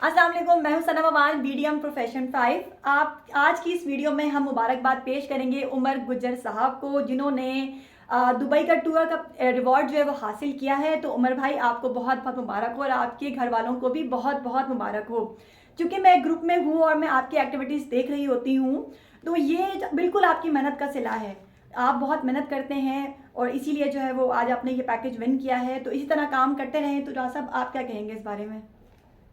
अस्सलाम वालेकुम, मैं हूं सना मवान, BDM प्रोफेशन 5। आप आज की इस वीडियो में हम मुबारकबाद पेश करेंगे उमर गुज्जर साहब को, जिन्होंने दुबई का टूर का रिवॉर्ड जो है वो हासिल किया है। तो उमर भाई, आपको बहुत बहुत मुबारक हो और आपके घर वालों को भी बहुत बहुत मुबारक हो। चूँकि मैं ग्रुप में हूँ और मैं आपकी एक्टिविटीज़ देख रही होती हूँ, तो ये बिल्कुल आपकी मेहनत का सिला है। आप बहुत मेहनत करते हैं और इसीलिए जो है वो आज आपने ये पैकेज विन किया है। तो इसी तरह काम करते रहें। तो जहाँ साहब, आप क्या कहेंगे इस बारे में?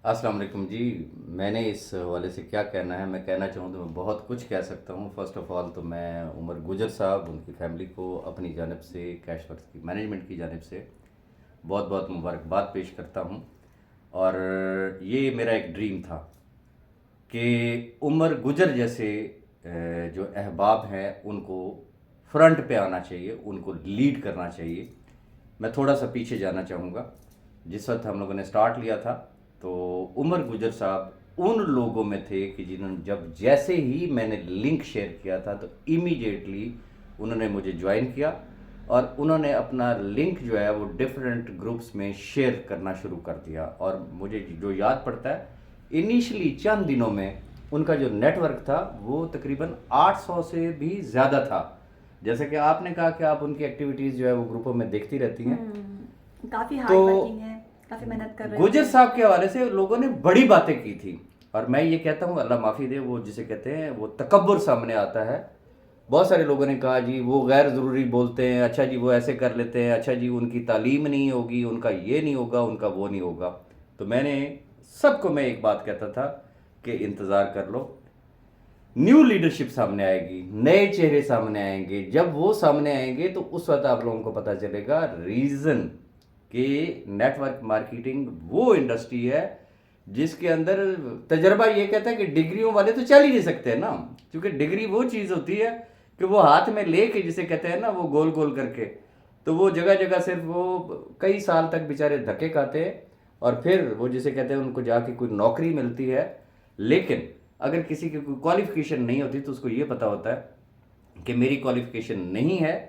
अस्सलाम वालेकुम जी। मैंने इस हवाले से क्या कहना है, मैं कहना चाहूँ तो मैं बहुत कुछ कह सकता हूँ। फ़र्स्ट ऑफ़ ऑल तो मैं उमर गुजर साहब, उनकी फैमिली को अपनी जानब से, कैश वर्क्स की मैनेजमेंट की जानब से बहुत बहुत मुबारकबाद पेश करता हूँ। और ये मेरा एक ड्रीम था कि उमर गुजर जैसे जो अहबाब हैं उनको फ्रंट पे आना चाहिए, उनको लीड करना चाहिए। मैं थोड़ा सा पीछे जाना चाहूँगा। जिस वक्त हम लोगों ने स्टार्ट लिया था तो उमर गुजर साहब उन लोगों में थे कि जिन्होंने जब जैसे ही मैंने लिंक शेयर किया था तो इमीडिएटली उन्होंने मुझे ज्वाइन किया और उन्होंने अपना लिंक जो है वो डिफरेंट ग्रुप्स में शेयर करना शुरू कर दिया। और मुझे जो याद पड़ता है, इनिशियली चंद दिनों में उनका जो नेटवर्क था वो तकरीबन 800 से भी ज़्यादा था। जैसे कि आपने कहा कि आप उनकी एक्टिविटीज़ जो है वो ग्रुपों में देखती रहती हैं, काफ़ी तो हार्ड वर्किंग है, काफ़ी मेहनत कर रहे होते गुजर हैं। साहब के हवाले से लोगों ने बड़ी बातें की थी। और मैं ये कहता हूँ, अल्लाह माफ़ी दे, वो जिसे कहते हैं वो तकब्बुर सामने आता है। बहुत सारे लोगों ने कहा जी वो गैर ज़रूरी बोलते हैं, अच्छा जी वो ऐसे कर लेते हैं, अच्छा जी उनकी तालीम नहीं होगी, उनका ये नहीं होगा, उनका वो नहीं होगा। तो मैंने सबको मैं एक बात कहता था कि इंतज़ार कर लो, न्यू लीडरशिप सामने आएगी, नए चेहरे सामने आएंगे। जब वो सामने आएंगे तो उस वक्त आप लोगों को पता चलेगा रीज़न कि नेटवर्क मार्केटिंग वो इंडस्ट्री है जिसके अंदर तजर्बा ये कहता है कि डिग्रियों वाले तो चल ही नहीं सकते ना। क्योंकि डिग्री वो चीज़ होती है कि वो हाथ में ले के, जिसे कहते हैं ना, वो गोल गोल करके, तो वो जगह जगह सिर्फ वो कई साल तक बेचारे धक्के खाते हैं और फिर वो जिसे कहते हैं उनको जाके कोई नौकरी मिलती है। लेकिन अगर किसी की कोई क्वालिफिकेशन नहीं होती तो उसको ये पता होता है कि मेरी क्वालिफिकेशन नहीं है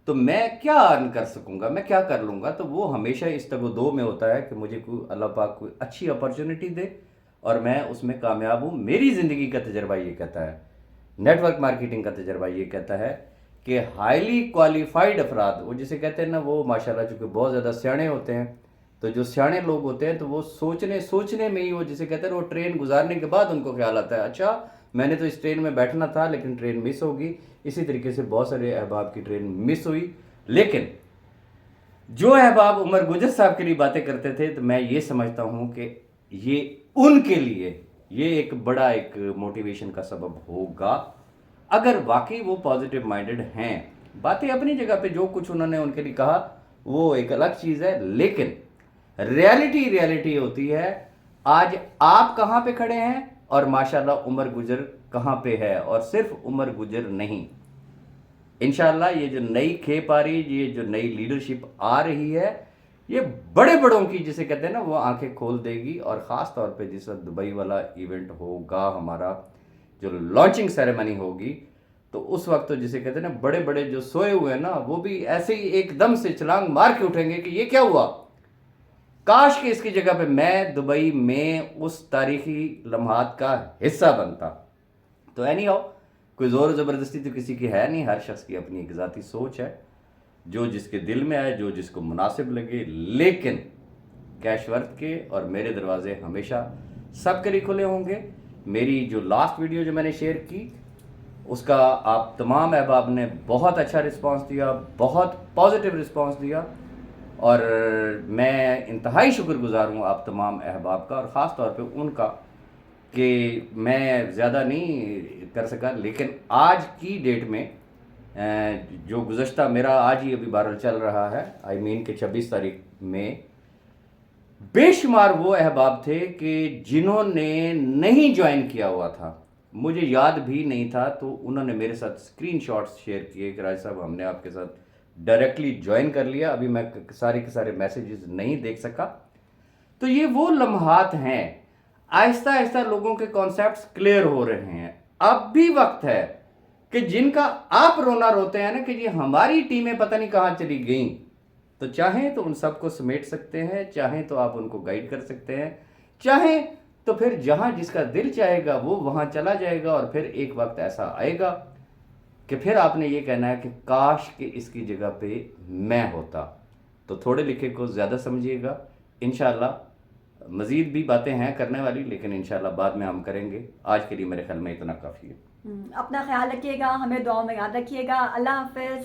तो मैं क्या अर्न कर सकूंगा, मैं क्या कर लूँगा। तो वो हमेशा इस तगो-दो में होता है कि मुझे कोई अल्लाह पाक कोई अच्छी अपॉर्चुनिटी दे और मैं उसमें कामयाब हूँ। मेरी ज़िंदगी का तजर्बा ये कहता है, नेटवर्क मार्केटिंग का तजर्बा ये कहता है कि हाईली क्वालिफाइड अफराद, वो जिसे कहते हैं ना, वो माशाल्लाह चूँकि बहुत ज़्यादा सियाणे होते हैं, तो जो सियाणे लोग होते हैं तो वो सोचने सोचने में ही, वो जिसे कहते हैं, वो ट्रेन गुजारने के बाद उनको ख्याल आता है, अच्छा मैंने तो इस ट्रेन में बैठना था लेकिन ट्रेन मिस होगी। इसी तरीके से बहुत सारे अहबाब की ट्रेन मिस हुई। लेकिन जो अहबाब उमर गुजर साहब के लिए बातें करते थे तो मैं ये समझता हूँ कि ये उनके लिए ये एक बड़ा एक मोटिवेशन का सबब होगा, अगर वाकई वो पॉजिटिव माइंडेड हैं। बातें अपनी जगह पे जो कुछ उन्होंने उनके लिए कहा वो एक अलग चीज़ है, लेकिन रियलिटी रियलिटी होती है। आज आप कहाँ पे खड़े हैं और माशाल्लाह उमर गुजर कहाँ पे है, और सिर्फ उमर गुजर नहीं, इंशाल्लाह ये जो नई खेप आ रही है, ये जो नई लीडरशिप आ रही है, ये बड़े बड़ों की, जिसे कहते हैं ना, वो आंखें खोल देगी। और ख़ास तौर पे जिस वक्त दुबई वाला इवेंट होगा, हमारा जो लॉन्चिंग सेरेमनी होगी, तो उस वक्त तो जिसे कहते हैं ना, बड़े बड़े जो सोए हुए हैं ना वो भी ऐसे ही एकदम से छलांग मार के उठेंगे कि ये क्या हुआ, काश कि इसकी जगह पे मैं दुबई में उस तारीखी लम्हात का हिस्सा बनता। तो एनी हाउ, कोई ज़ोर ज़बरदस्ती तो किसी की है नहीं, हर शख्स की अपनी एक ज़ाती सोच है, जो जिसके दिल में आए, जो जिसको मुनासिब लगे। लेकिन कैशवर्थ के और मेरे दरवाजे हमेशा सबके लिए खुले होंगे। मेरी जो लास्ट वीडियो जो मैंने शेयर की, उसका आप तमाम अहबाब ने बहुत अच्छा रिस्पांस दिया, बहुत पॉजिटिव रिस्पांस दिया, और मैं इंतहाई शुक्रगुजार हूँ आप तमाम अहबाब का, और ख़ास तौर पे उनका कि मैं ज़्यादा नहीं कर सका। लेकिन आज की डेट में जो गुज़श्ता मेरा आज ही अभी बारह चल रहा है, आई मीन कि 26 तारीख में, बेशुमार वो अहबाब थे कि जिन्होंने नहीं ज्वाइन किया हुआ था, मुझे याद भी नहीं था, तो उन्होंने मेरे साथ स्क्रीनशॉट्स शेयर किए कि राज साहब हमने आपके साथ डायरेक्टली ज्वाइन कर लिया, अभी मैं सारे के सारे मैसेजेस नहीं देख सका। तो ये वो लम्हात हैं, आहिस्ता आहिस्ता लोगों के कॉन्सेप्ट्स क्लियर हो रहे हैं। अब भी वक्त है कि जिनका आप रोना रोते हैं ना कि ये हमारी टीमें पता नहीं कहाँ चली गई, तो चाहें तो उन सबको समेट सकते हैं, चाहें तो आप उनको गाइड कर सकते हैं, चाहें تو پھر جہاں جس کا دل چاہے گا وہ وہاں چلا جائے گا، اور پھر ایک وقت ایسا آئے گا کہ پھر آپ نے یہ کہنا ہے کہ کاش کہ اس کی جگہ پہ میں ہوتا. تو تھوڑے لکھے کو زیادہ سمجھیے گا. انشاءاللہ مزید بھی باتیں ہیں کرنے والی، لیکن انشاءاللہ بعد میں ہم کریں گے. آج کے لیے میرے خیال میں اتنا کافی ہے. اپنا خیال رکھیے گا، ہمیں دعاؤں میں یاد رکھیے گا. اللہ حافظ.